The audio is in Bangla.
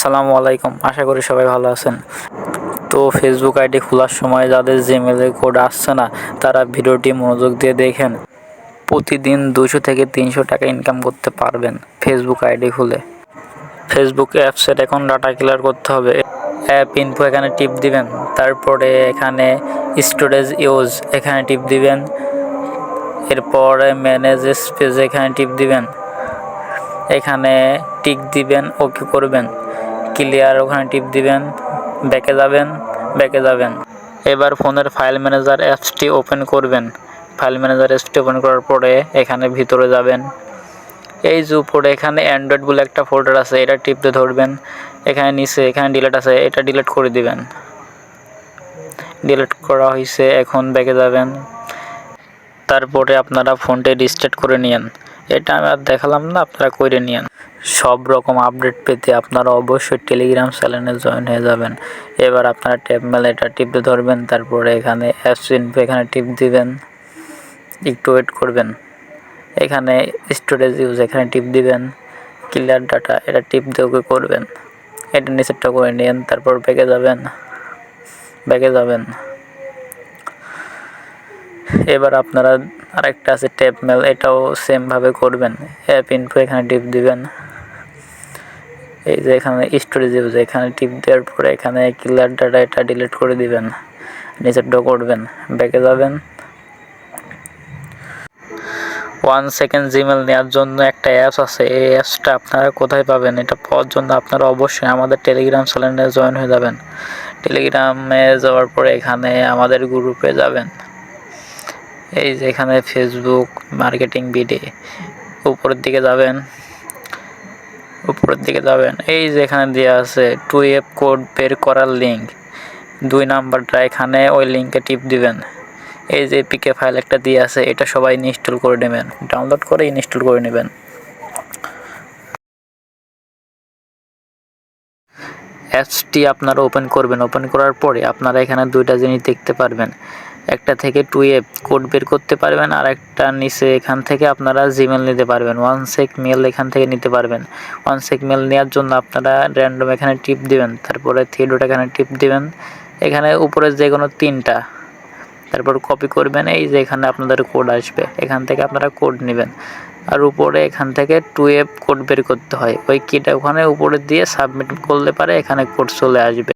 আসসালামু আলাইকুম, আশা করি সবাই ভালো আছেন। তো ফেসবুক আইডি খোলার সময় যাদের জিমেলে কোড আসছে না তারা ভিডিওটি মনোযোগ দিয়ে দেখেন। প্রতিদিন 200 থেকে 300 টাকা ইনকাম করতে পারবেন ফেসবুক আইডি খুলে। ফেসবুক অ্যাপসের এখন ডাটা ক্লিয়ার করতে হবে। অ্যাপ ইনফো এখানে টিপ দিবেন, তারপরে এখানে স্টোরেজ ইউজ এখানে টিপ দিবেন, এরপরে ম্যানেজ স্পেস এখানে টিপ দিবেন, এখানে টিক দিবেন, ওকে করবেন, ক্লিয়ার ওখানে টিপ দিবেন, ব্যাকে যাবেন। এবার ফোনের ফাইল ম্যানেজার অ্যাপসটি ওপেন করবেন। ফাইল ম্যানেজার অ্যাপসটি ওপেন করার পরে এখানে ভিতরে যাবেন। এই যে উপরে এখানে অ্যান্ড্রয়েড বলে একটা ফোল্ডার আছে, এটা টিপতে ধরবেন। এখানে নিচে এখানে ডিলিট আছে, এটা ডিলিট করে দিবেন। ডিলিট করা হয়েছে, এখন ব্যাকে যাবেন। তারপরে আপনারা ফোনটি রিস্টার্ট করে নিন। এটা আমি আর দেখালাম না, আপনারা করে নিন। সব রকম আপডেট পেতে আপনারা অবশ্যই টেলিগ্রাম চ্যানেলে জয়েন হয়ে যাবেন। এবার আপনারা ট্যাব মেল এটা টিপতে ধরবেন, তারপরে এখানে অ্যাপস ইনফো এখানে টিপ দিবেন, একটু ওয়েট করবেন। এখানে স্টোরেজ ইউজ এখানে টিপ দিবেন, ক্লিয়ার ডাটা এটা টিপ দিয়ে ওকে করবেন। এটা নিচেরটা করে নিন, তারপর ব্যাকে যাবেন। এবার আপনারা আরেকটা আছে ট্যাব মেল, এটাও সেমভাবে করবেন। অ্যাপ ইনফো এখানে টিপ দিবেন। এই যে এখানে স্টোরেজ ইউজ এখানে টিপ দেওয়ার পরে এখানে ক্লিয়ার ডাটা এটা ডিলিট করে দিবেন, নিচেরটা করবেন, ব্যাকে যাবেন। 1 সেকেন্ড জিমেল নেওয়ার জন্য একটা অ্যাপস আছে, এই অ্যাপসটা আপনারা কোথায় পাবেন? এটা পাওয়ার জন্য আপনারা অবশ্যই আমাদের টেলিগ্রাম চ্যানেলে জয়েন হয়ে যাবেন। টেলিগ্রামে যাওয়ার পরে এখানে আমাদের গ্রুপে যাবেন। এই যে এখানে ফেসবুক মার্কেটিং বিডি উপরের দিকে যাবেন। এই যে এখানে দেওয়া আছে 2FA কোড বের করার লিঙ্ক, 2 নাম্বারটা, এখানে ওই লিঙ্কে টিপ দিবেন। এই যে পিকে ফাইল একটা দিয়ে আছে, এটা সবাই ইনস্টল করে নেবেন, ডাউনলোড করে ইনস্টল করে নেবেন। অ্যাপসটি আপনারা ওপেন করবেন। ওপেন করার পরে আপনারা এখানে 2টা জিনিস দেখতে পারবেন। একটা থেকে 2FA কোড বের করতে পারবেন, আর একটা নিচে এখান থেকে আপনারা জিমেল নিতে পারবেন। 1 সেক মেল এখান থেকে নিতে পারবেন। 1 সেক মেল নেওয়ার জন্য আপনারা র্যান্ডম এখানে টিপ দিবেন, তারপরে 3 ডট এখানে টিপ দিবেন, এখানে উপরে যে কোনো 3টা, তারপর কপি করবেন। এই যে এখানে আপনাদের কোড আসবে, এখান থেকে আপনারা কোড নেবেন। আর উপরে এখান থেকে 2FA কোড বের করতে হয়, ওই কিটা ওখানে উপরে দিয়ে সাবমিট করলে পারে এখানে কোড চলে আসবে।